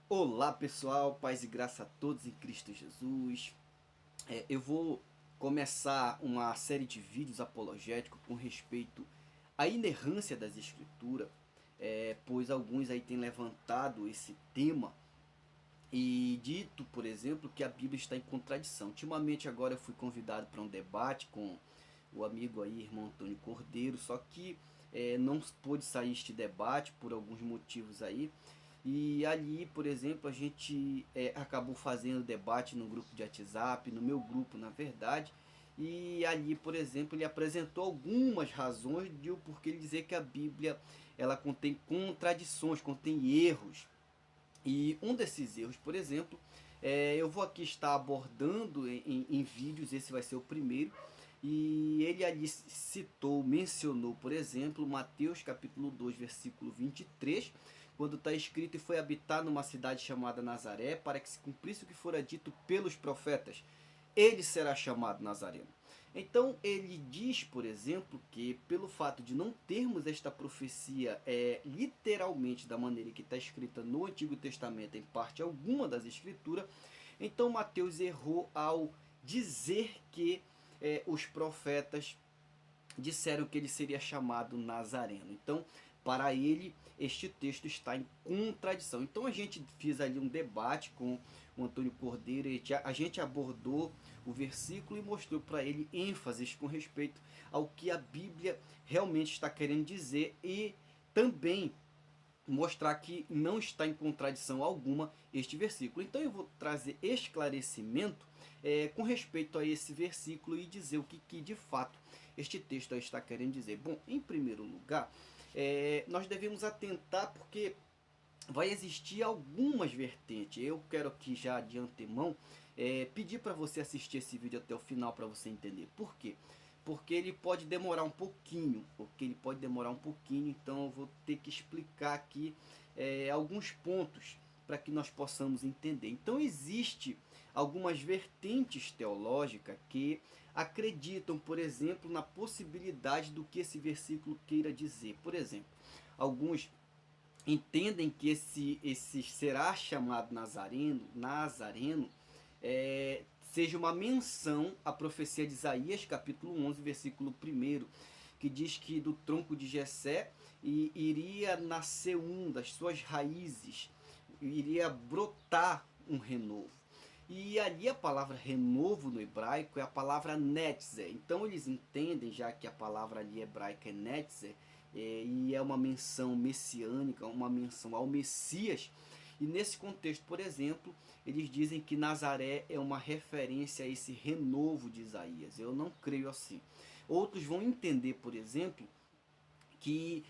Olá pessoal, paz e graça a todos em Cristo Jesus. Eu vou começar uma série de vídeos apologéticos com respeito à inerrância das Escrituras, pois alguns aí têm levantado esse tema e dito, por exemplo, que a Bíblia está em contradição. Ultimamente agora eu fui convidado para um debate com o amigo aí, irmão Antônio Cordeiro, só que não pôde sair este debate por alguns motivos aí. E ali, por exemplo, a gente acabou fazendo debate no grupo de WhatsApp, no meu grupo, na verdade. E ali, por exemplo, ele apresentou algumas razões de o porquê ele dizer que a Bíblia ela contém contradições, contém erros. E um desses erros, por exemplo, eu vou aqui estar abordando em vídeos, esse vai ser o primeiro. E ele ali citou, mencionou, por exemplo, Mateus capítulo 2, versículo 23, quando está escrito: e foi habitar numa cidade chamada Nazaré, para que se cumprisse o que fora dito pelos profetas, ele será chamado Nazareno. Então ele diz, por exemplo, que pelo fato de não termos esta profecia literalmente da maneira que está escrita no Antigo Testamento, em parte alguma das Escrituras, então Mateus errou ao dizer que os profetas disseram que ele seria chamado Nazareno. Então, para ele, este texto está em contradição. Então, a gente fez ali um debate com o Antônio Cordeiro, a gente abordou o versículo e mostrou para ele ênfases com respeito ao que a Bíblia realmente está querendo dizer e também mostrar que não está em contradição alguma este versículo. Então eu vou trazer esclarecimento com respeito a esse versículo e dizer o que de fato este texto está querendo dizer. Bom, em primeiro lugar, nós devemos atentar porque vai existir algumas vertentes. Eu quero aqui já de antemão pedir para você assistir esse vídeo até o final para você entender. Por quê? Porque ele pode demorar um pouquinho, porque ele pode demorar um pouquinho, então eu vou ter que explicar aqui alguns pontos para que nós possamos entender. Então existe algumas vertentes teológicas que acreditam, por exemplo, na possibilidade do que esse versículo queira dizer. Por exemplo, alguns entendem que esse será chamado Nazareno seja uma menção à profecia de Isaías, capítulo 11, versículo 1, que diz que do tronco de Jessé iria nascer das suas raízes, iria brotar um renovo. E ali a palavra renovo no hebraico é a palavra netzer. Então eles entendem, já que a palavra ali hebraica é netzer, e é uma menção messiânica, uma menção ao Messias. E nesse contexto, por exemplo, eles dizem que Nazaré é uma referência a esse renovo de Isaías. Eu não creio assim. Outros vão entender, por exemplo, que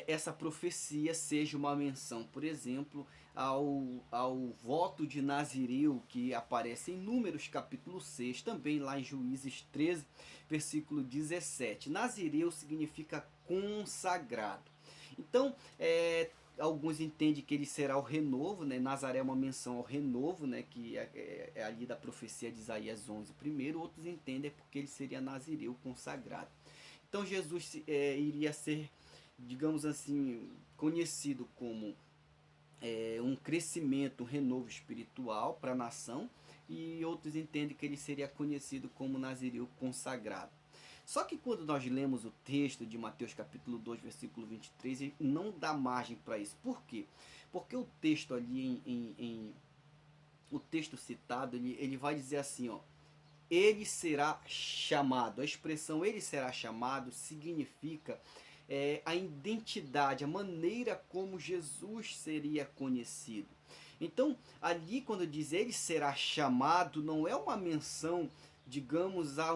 essa profecia seja uma menção, por exemplo, ao voto de Nazireu, que aparece em Números capítulo 6, também lá em Juízes 13, versículo 17. Nazireu significa consagrado. Então, alguns entendem que ele será o renovo, né? Nazaré é uma menção ao renovo, né? Que é ali da profecia de Isaías 11 primeiro. Outros entendem porque ele seria Nazireu consagrado. Então Jesus iria ser, digamos assim, conhecido como um crescimento, um renovo espiritual para a nação, e outros entendem que ele seria conhecido como Nazireu consagrado. Só que quando nós lemos o texto de Mateus capítulo 2, versículo 23, ele não dá margem para isso. Por quê? Porque o texto ali, o texto citado, ele vai dizer assim, ó: ele será chamado. A expressão ele será chamado significa a identidade, a maneira como Jesus seria conhecido. Então, ali quando diz ele será chamado, não é uma menção, digamos, a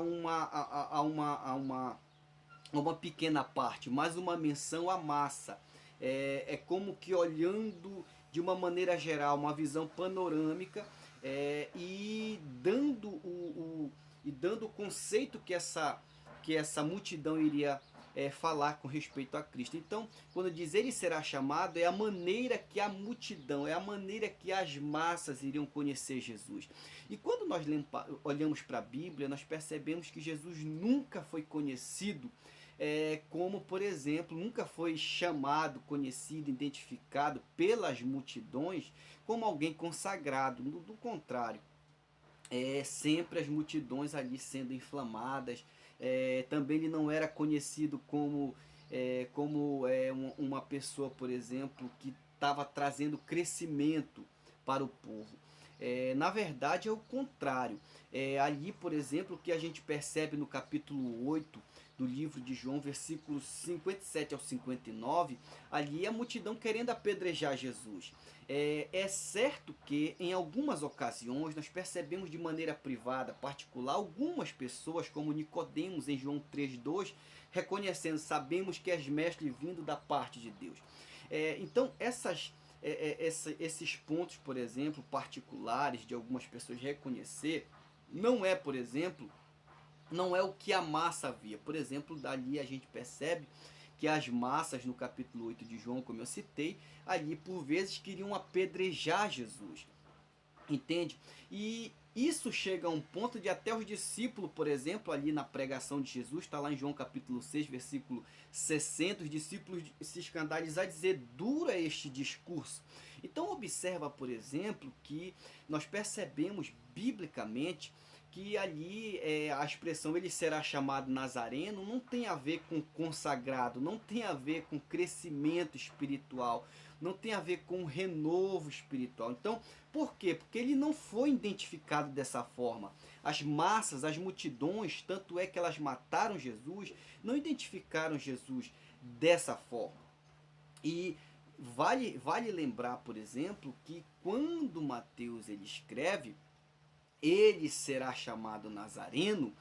uma pequena parte, mas uma menção à massa. É como que olhando de uma maneira geral, uma visão panorâmica, e dando o conceito que essa multidão iria falar com respeito a Cristo. Então, quando diz ele será chamado, é a maneira que a multidão, é a maneira que as massas iriam conhecer Jesus. E quando nós olhamos para a Bíblia, nós percebemos que Jesus nunca foi conhecido como, por exemplo, nunca foi chamado, conhecido, identificado pelas multidões como alguém consagrado. Do contrário, sempre as multidões ali sendo inflamadas. Também ele não era conhecido como uma pessoa, por exemplo, que estava trazendo crescimento para o povo. Na verdade é o contrário. Ali, por exemplo, o que a gente percebe no capítulo 8 do livro de João, versículos 57 ao 59, ali a multidão querendo apedrejar Jesus. É certo que em algumas ocasiões nós percebemos de maneira privada, particular, algumas pessoas, como Nicodemos em João 3,2, reconhecendo, sabemos que és mestre vindo da parte de Deus. Então esses pontos, por exemplo, particulares de algumas pessoas reconhecer, não é, por exemplo, não é o que a massa via. Por exemplo, dali a gente percebe que as massas, no capítulo 8 de João, como eu citei, ali por vezes queriam apedrejar Jesus. Entende? E isso chega a um ponto de até os discípulos, por exemplo, ali na pregação de Jesus, está lá em João capítulo 6, versículo 60, os discípulos se escandalizar e dizer, duro é este discurso. Então observa, por exemplo, que nós percebemos biblicamente que ali a expressão ele será chamado Nazareno não tem a ver com consagrado, não tem a ver com crescimento espiritual, não tem a ver com renovo espiritual. Então, por quê? Porque ele não foi identificado dessa forma. As massas, as multidões, tanto é que elas mataram Jesus, não identificaram Jesus dessa forma. E vale lembrar, por exemplo, que quando Mateus ele escreve, ele será chamado Nazareno,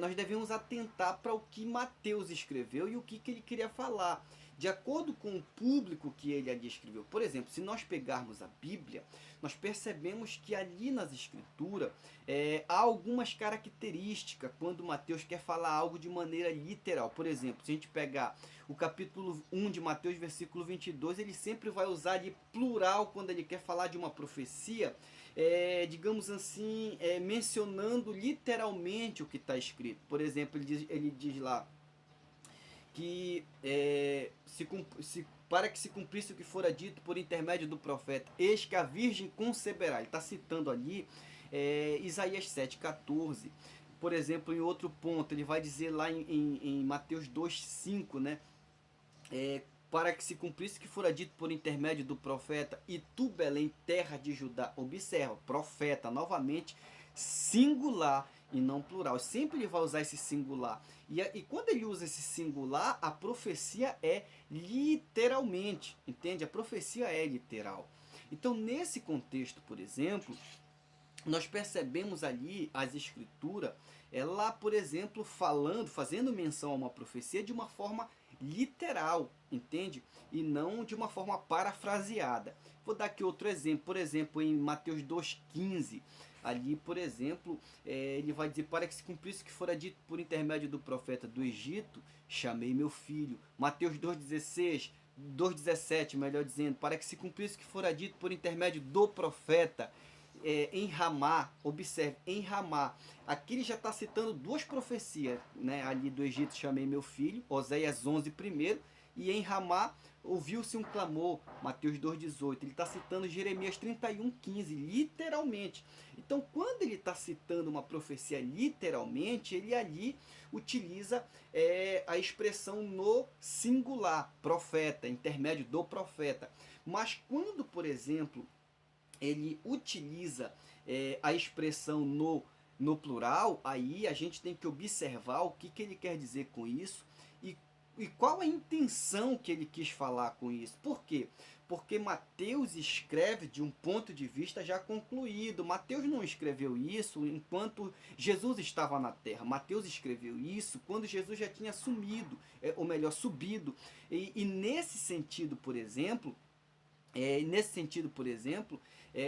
nós devemos atentar para o que Mateus escreveu e o que ele queria falar. De acordo com o público que ele ali escreveu. Por exemplo, se nós pegarmos a Bíblia, nós percebemos que ali nas Escrituras há algumas características quando Mateus quer falar algo de maneira literal. Por exemplo, se a gente pegar o capítulo 1 de Mateus, versículo 22, ele sempre vai usar de plural quando ele quer falar de uma profecia, digamos assim, mencionando literalmente o que está escrito. Por exemplo, ele diz lá que para que se cumprisse o que fora dito por intermédio do profeta, eis que a virgem conceberá. Ele está citando ali Isaías 7,14. Por exemplo, em outro ponto, ele vai dizer lá em Mateus 2,5, né? Para que se cumprisse o que fora dito por intermédio do profeta, e tu, Belém, terra de Judá. Observa, profeta, novamente, singular e não plural. Sempre ele vai usar esse singular. E quando ele usa esse singular, a profecia é literalmente, entende? A profecia é literal. Então, nesse contexto, por exemplo, nós percebemos ali as escrituras, ela, por exemplo, fazendo menção a uma profecia de uma forma literal, entende? E não de uma forma parafraseada. Vou dar aqui outro exemplo. Por exemplo, em Mateus 2,15, ali, por exemplo, ele vai dizer, para que se cumprisse o que fora dito por intermédio do profeta do Egito, chamei meu filho. Mateus 2,16, 2,17, melhor dizendo, para que se cumprisse o que fora dito por intermédio do profeta, em Ramá. Observe, em Ramá. Aqui ele já está citando duas profecias, né? Ali do Egito, chamei meu filho, Oséias 11 primeiro, e em Ramá ouviu-se um clamor, Mateus 2,18. Ele está citando Jeremias 31,15, literalmente. Então, quando ele está citando uma profecia literalmente, ele ali utiliza a expressão no singular, profeta, intermédio do profeta. Mas quando, por exemplo, ele utiliza a expressão no plural, aí a gente tem que observar o que ele quer dizer com isso e qual a intenção que ele quis falar com isso. Por quê? Porque Mateus escreve de um ponto de vista já concluído. Mateus não escreveu isso enquanto Jesus estava na terra. Mateus escreveu isso quando Jesus já tinha subido. E nesse sentido, por exemplo,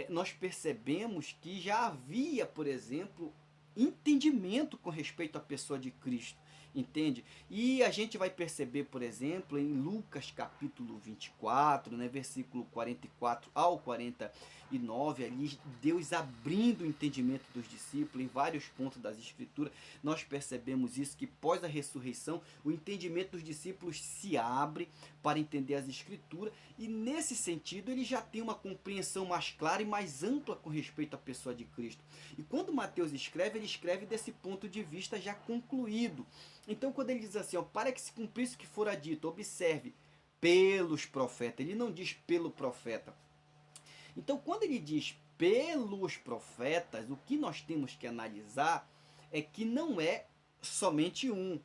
nós percebemos que já havia, por exemplo, entendimento com respeito à pessoa de Cristo. entende? E a gente vai perceber, por exemplo, em Lucas capítulo 24, né, versículo 44 ao 49, ali Deus abrindo o entendimento dos discípulos em vários pontos das escrituras, nós percebemos isso, que pós a ressurreição, o entendimento dos discípulos se abre para entender as escrituras, e nesse sentido ele já tem uma compreensão mais clara e mais ampla com respeito à pessoa de Cristo. E quando Mateus escreve, ele escreve desse ponto de vista já concluído. Então, quando ele diz assim, ó, para que se cumprisse o que fora dito, observe, pelos profetas, ele não diz pelo profeta. Então, quando ele diz pelos profetas, o que nós temos que analisar é que não é somente um,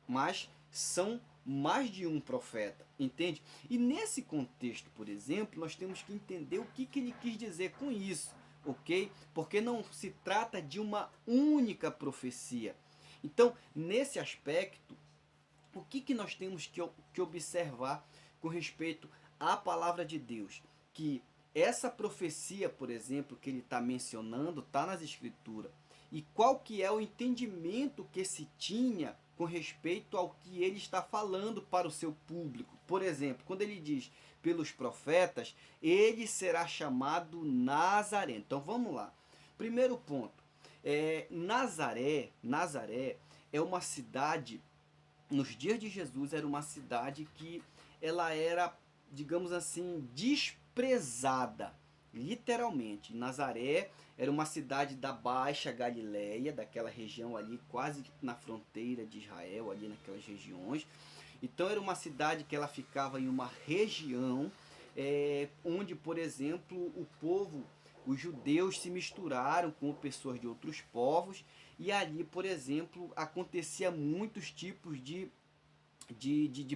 mas são mais de um profeta, entende? E nesse contexto, por exemplo, nós temos que entender o que ele quis dizer com isso, ok? Porque não se trata de uma única profecia. Então, nesse aspecto, o que nós temos que observar com respeito à palavra de Deus? Que essa profecia, por exemplo, que ele está mencionando, está nas escrituras. E qual que é o entendimento que se tinha com respeito ao que ele está falando para o seu público? Por exemplo, quando ele diz pelos profetas, ele será chamado Nazareno. Então vamos lá. Primeiro ponto. Nazaré é uma cidade, nos dias de Jesus, era uma cidade que ela era, digamos assim, desprezada, literalmente. Nazaré era uma cidade da Baixa Galileia, daquela região ali, quase na fronteira de Israel, ali naquelas regiões. Então era uma cidade que ela ficava em uma região onde, por exemplo, o povo, os judeus se misturaram com pessoas de outros povos, e ali, por exemplo, acontecia muitos tipos de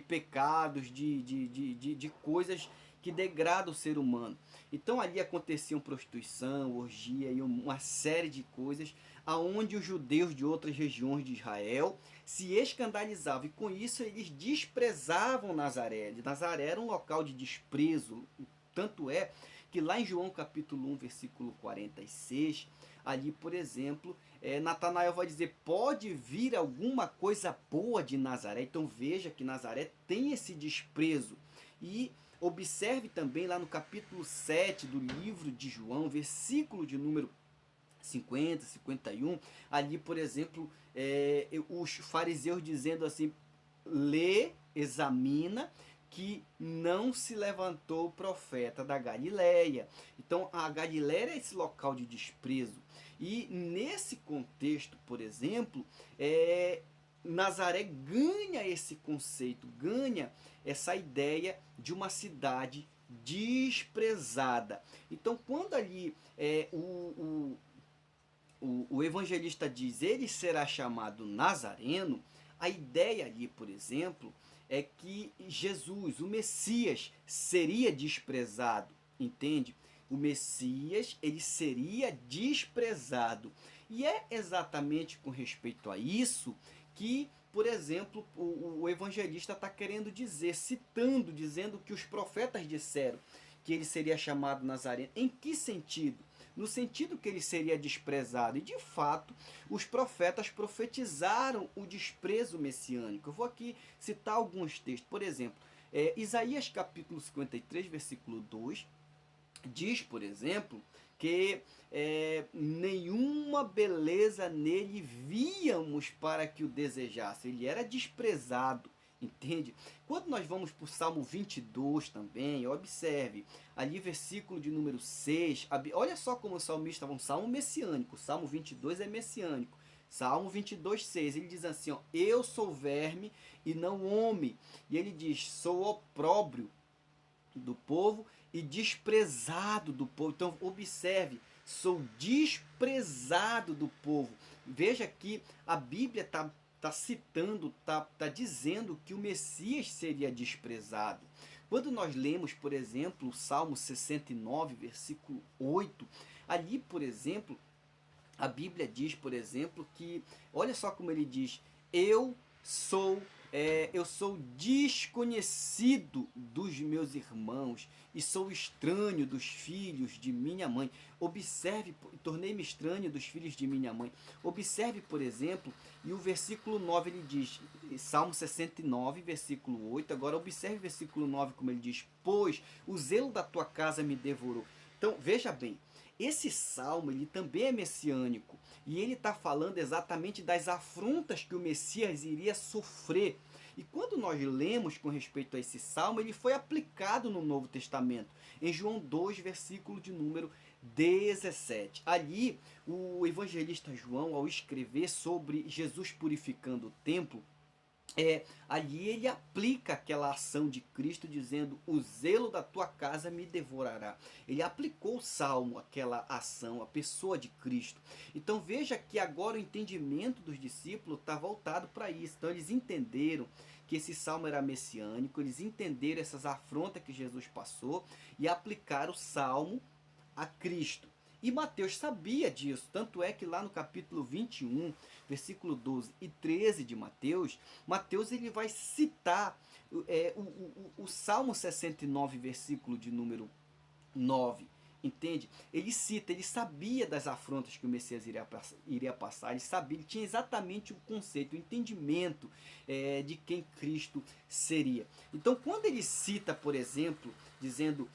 pecados, de coisas que degradam o ser humano. Então ali aconteciam prostituição, orgia e uma série de coisas, aonde os judeus de outras regiões de Israel se escandalizavam, e com isso eles desprezavam Nazaré. Nazaré era um local de desprezo, tanto é que lá em João capítulo 1, versículo 46, ali, por exemplo, Natanael vai dizer, pode vir alguma coisa boa de Nazaré? Então veja que Nazaré tem esse desprezo. E observe também lá no capítulo 7 do livro de João, versículo de número 50, 51, ali, por exemplo, os fariseus dizendo assim, lê, examina, que não se levantou o profeta da Galileia. Então a Galileia é esse local de desprezo. E nesse contexto, por exemplo, Nazaré ganha esse conceito, ganha essa ideia de uma cidade desprezada. Então quando ali o evangelista diz, ele será chamado Nazareno, a ideia ali, por exemplo, é que Jesus, o Messias, seria desprezado, entende? O Messias, ele seria desprezado. E é exatamente com respeito a isso que, por exemplo, o evangelista está querendo dizer, citando, dizendo que os profetas disseram que ele seria chamado Nazareno. Em que sentido? No sentido que ele seria desprezado. E de fato, os profetas profetizaram o desprezo messiânico. Eu vou aqui citar alguns textos. Por exemplo, Isaías capítulo 53, versículo 2, diz, por exemplo, que nenhuma beleza nele víamos para que o desejasse. Ele era desprezado. Entende? Quando nós vamos para o Salmo 22 também, observe, ali versículo de número 6, olha só como o salmista é um salmo messiânico, o Salmo 22 é messiânico, Salmo 22, 6, ele diz assim, ó, eu sou verme e não homem, e ele diz, sou opróbrio do povo e desprezado do povo. Então observe, sou desprezado do povo. Veja que a Bíblia está citando, está dizendo que o Messias seria desprezado. Quando nós lemos, por exemplo, o Salmo 69, versículo 8, ali, por exemplo, a Bíblia diz, por exemplo, que, olha só como ele diz, eu sou eu sou desconhecido dos meus irmãos e sou estranho dos filhos de minha mãe. Observe, tornei-me estranho dos filhos de minha mãe. Observe, por exemplo, e o versículo 9 ele diz, Salmo 69, versículo 8. Agora observe o versículo 9 como ele diz: pois o zelo da tua casa me devorou. Então veja bem, esse salmo ele também é messiânico e ele está falando exatamente das afrontas que o Messias iria sofrer. E quando nós lemos com respeito a esse salmo, ele foi aplicado no Novo Testamento, em João 2, versículo de número 17. Ali, o evangelista João, ao escrever sobre Jesus purificando o templo, ali ele aplica aquela ação de Cristo dizendo: o zelo da tua casa me devorará. Ele aplicou o salmo, aquela ação, a pessoa de Cristo. Então veja que agora o entendimento dos discípulos está voltado para isso. Então eles entenderam que esse salmo era messiânico, eles entenderam essas afrontas que Jesus passou e aplicaram o salmo a Cristo. E Mateus sabia disso, tanto é que lá no capítulo 21, versículo 12 e 13 de Mateus, Mateus ele vai citar o Salmo 69, versículo de número 9. Entende? Ele cita, ele sabia das afrontas que o Messias iria passar, ele sabia, ele tinha exatamente o conceito, o entendimento de quem Cristo seria. Então, quando ele cita, por exemplo, dizendo: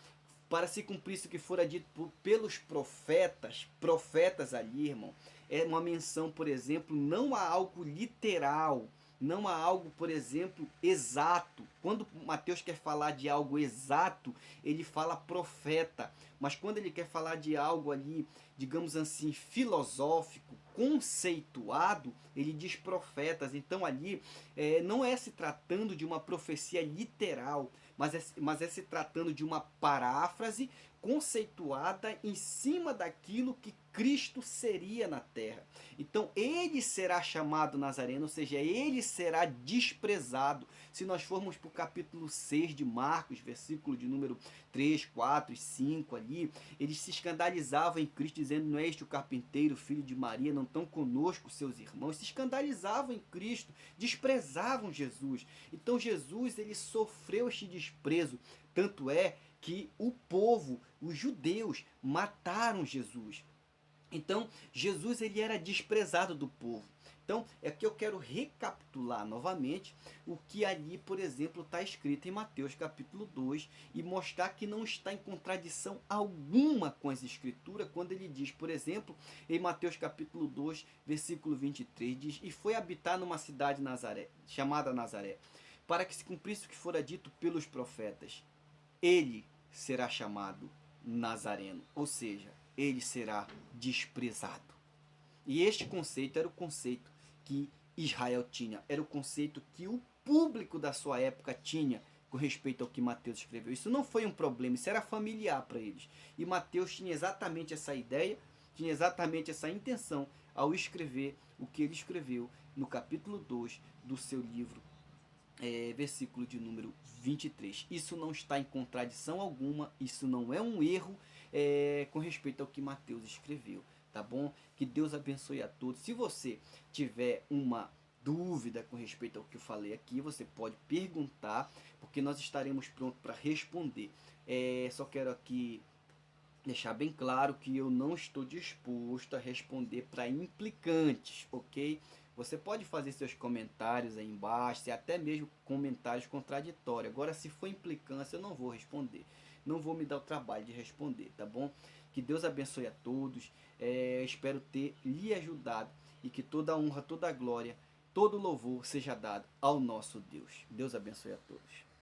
para se cumprir isso que fora dito pelos profetas ali, irmão, é uma menção, por exemplo, não a algo literal, não a algo, por exemplo, exato. Quando Mateus quer falar de algo exato, ele fala profeta, mas quando ele quer falar de algo ali, digamos assim, filosófico, conceituado, ele diz profetas. Então ali não é se tratando de uma profecia literal, mas é se tratando de uma paráfrase conceituada em cima daquilo que Cristo seria na terra. Então ele será chamado Nazareno, ou seja, ele será desprezado. Se nós formos para o capítulo 6 de Marcos, versículo de número 3, 4 e 5 ali, eles se escandalizavam em Cristo, dizendo: não é este o carpinteiro, filho de Maria, não estão conosco seus irmãos? Se escandalizavam em Cristo, desprezavam Jesus. Então Jesus ele sofreu este desprezo, tanto é que o povo, os judeus, mataram Jesus. Então, Jesus ele era desprezado do povo. Então, é que eu quero recapitular novamente o que ali, por exemplo, está escrito em Mateus capítulo 2 e mostrar que não está em contradição alguma com as escrituras, quando ele diz, por exemplo, em Mateus capítulo 2, versículo 23, diz: e foi habitar numa cidade Nazaré, chamada Nazaré, para que se cumprisse o que fora dito pelos profetas: ele será chamado Nazareno, ou seja, ele será desprezado. E este conceito era o conceito que Israel tinha, era o conceito que o público da sua época tinha com respeito ao que Mateus escreveu. Isso não foi um problema, isso era familiar para eles. E Mateus tinha exatamente essa ideia, tinha exatamente essa intenção ao escrever o que ele escreveu no capítulo 2 do seu livro, versículo de número 23. Isso não está em contradição alguma, isso não é um erro com respeito ao que Mateus escreveu, tá bom? Que Deus abençoe a todos. Se você tiver uma dúvida com respeito ao que eu falei aqui, você pode perguntar, porque nós estaremos prontos para responder. Só quero aqui deixar bem claro que eu não estou disposto a responder para implicantes, ok? Você pode fazer seus comentários aí embaixo, e até mesmo comentários contraditórios. Agora, se for implicância, eu não vou responder. Não vou me dar o trabalho de responder, tá bom? Que Deus abençoe a todos. Espero ter lhe ajudado e que toda a honra, toda a glória, todo o louvor seja dado ao nosso Deus. Deus abençoe a todos.